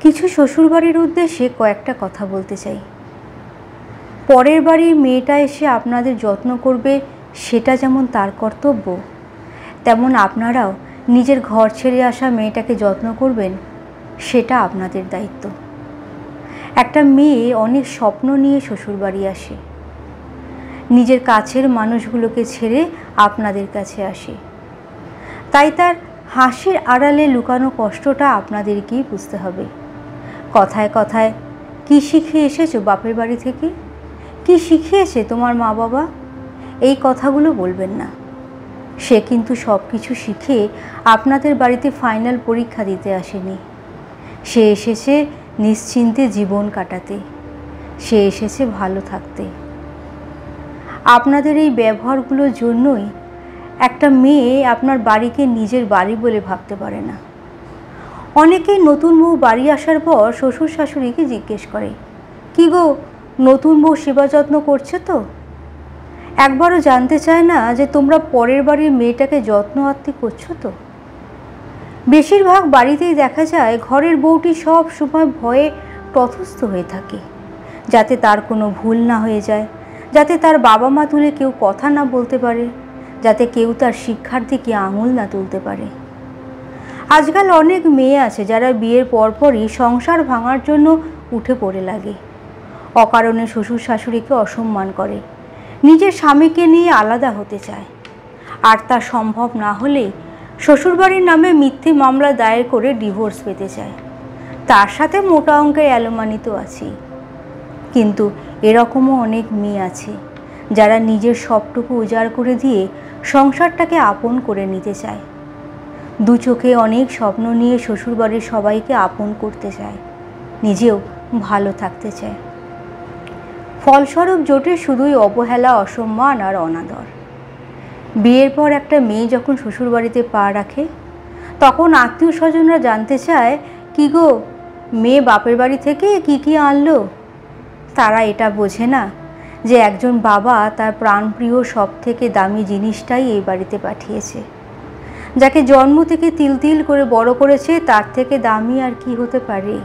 কিছু শ্বশুরবাড়ির উদ্দেশ্যে কয়েকটা কথা বলতে চাই। পরের বাড়ির মেয়েটা এসে আপনাদের যত্ন করবে, সেটা যেমন তার কর্তব্য, তেমন আপনারাও নিজের ঘর ছেড়ে আসা মেয়েটাকে যত্ন করবেন, সেটা আপনাদের দায়িত্ব। একটা মেয়ে অনেক স্বপ্ন নিয়ে শ্বশুরবাড়ি আসে, নিজের কাছের মানুষগুলোকে ছেড়ে আপনাদের কাছে আসে। তাই তার হাসির আড়ালে লুকানো কষ্টটা আপনাদেরকেই বুঝতে হবে। কথায় কথায় কী শিখে এসেছো বাপের বাড়ি থেকে, কি শিখিয়েছে তোমার মা বাবা, এই কথাগুলো বলবেন না। সে কিন্তু সব কিছু শিখে আপনাদের বাড়িতে ফাইনাল পরীক্ষা দিতে আসেনি। সে এসেছে নিশ্চিন্তে জীবন কাটাতে, সে এসেছে ভালো থাকতে। আপনাদের এই ব্যবহারগুলোর জন্যই একটা মেয়ে আপনার বাড়িকে নিজের বাড়ি বলে ভাবতে পারে না। অনেকেই নতুন বউ বাড়ি আসার পর শ্বশুর শাশুড়িকে জিজ্ঞেস করে, কি গো, নতুন বউ সেবা যত্ন করছে তো? একবারও জানতে চায় না যে তোমরা পরের বাড়ির মেয়েটাকে যত্ন আত্তি করছো তো? বেশিরভাগ বাড়িতেই দেখা যায় ঘরের বউটি সব সময় ভয়ে তটস্থ হয়ে থাকে, যাতে তার কোনো ভুল না হয়ে যায়, যাতে তার বাবা মা তুলে কেউ কথা না বলতে পারে, যাতে কেউ তার শিক্ষার দিকে আঙুল না তুলতে পারে। আজকাল অনেক মেয়ে আছে যারা বিয়ের পরপরই সংসার ভাঙার জন্য উঠে পড়ে লাগে, অকারণে শ্বশুর শাশুড়িকে অসম্মান করে, নিজের স্বামীকে নিয়ে আলাদা হতে চায়, আর তা সম্ভব না হলে শ্বশুরবাড়ির নামে মিথ্যে মামলা দায়ের করে ডিভোর্স পেতে চায়। তার সাথে মোটা অঙ্কের অ্যালোমানি তো আছেই। কিন্তু এরকমও অনেক মেয়ে আছে যারা নিজের সবটুকু উজাড় করে দিয়ে সংসারটাকে আপন করে নিতে চায়। দু চোখে অনেক স্বপ্ন নিয়ে শ্বশুরবাড়ির সবাইকে আপন করতে চায়, নিজেও ভালো থাকতে চায়। ফলস্বরূপ জোটে শুধুই অবহেলা, অসম্মান আর অনাদর। বিয়ের পর একটা মেয়ে যখন শ্বশুরবাড়িতে পা রাখে, তখন আত্মীয় স্বজনরা জানতে চায়, কি গো, মেয়ে বাপের বাড়ি থেকে কি কি আনলো? তারা এটা বোঝে না যে একজন বাবা তার প্রাণপ্রিয় সব থেকে দামি জিনিসটাই এই বাড়িতে পাঠিয়েছে। যাকে জন্ম থেকে তিল তিল করে বড় করেছে, তার থেকে দামি আর কি হতে পারে?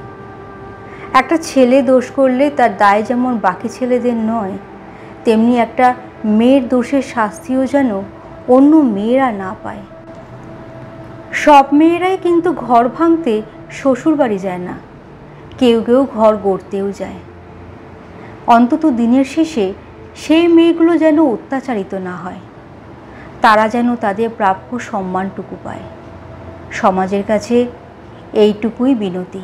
একটা ছেলে দোষ করলে তার দায় যেমন বাকি ছেলেদের নয়, তেমনি একটা মেয়ের দোষের শাস্তিও যেন অন্য মেয়েরা না পায়। সব মেয়েরাই কিন্তু ঘর ভাঙতে শ্বশুর বাড়ি যায় না, কেউ কেউ ঘর গড়তেও যায়। অন্তত দিনের শেষে সেই মেয়েগুলো যেন অত্যাচারিত না হয়, তারা যেন তাদের প্রাপ্য সম্মানটুকু পায়। সমাজের কাছে এইটুকুই বিনতি।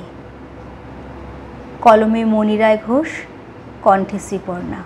কলমে মণিরায় ঘোষ, কণ্ঠে শ্রীপর্ণা।